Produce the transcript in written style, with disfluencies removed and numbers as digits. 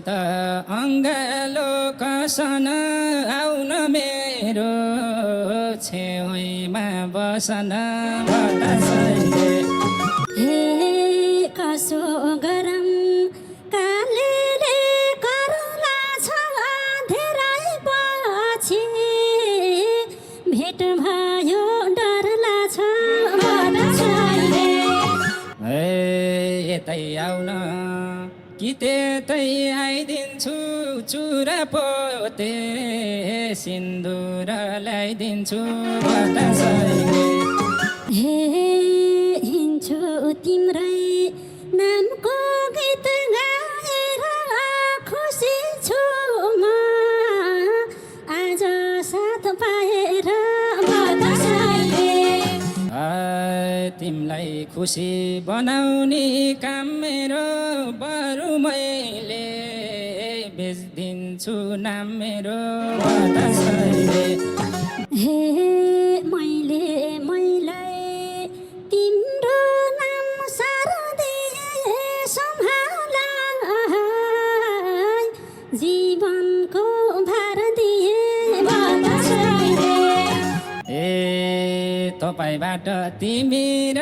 त अङ्गालो कसन आउन मेरो छेउमा बसन बतासैले हे कसो गरम कालेले करला छ धेरै पछि भेट भयो डरला छ बतासैले ए यतै आउन कि त्यतै आइदिन्छु चुरा पोते सिन्दुर ल्याइदिन्छु बतासैले हे हिँड्छु तिम्रै नामको गीत गाएर खुसी छु म आज साथ पाएर बतासैले तिमीलाई खुसी बनाउने काम मेरो बरु मैले बेच्दिन्छु नाम मेरो बतासैले हे मैलाई तिम्रो नाम सार्दिए सम्हाला जीवनको भार दिए बतासैले ए तपाईँबाट तिमी र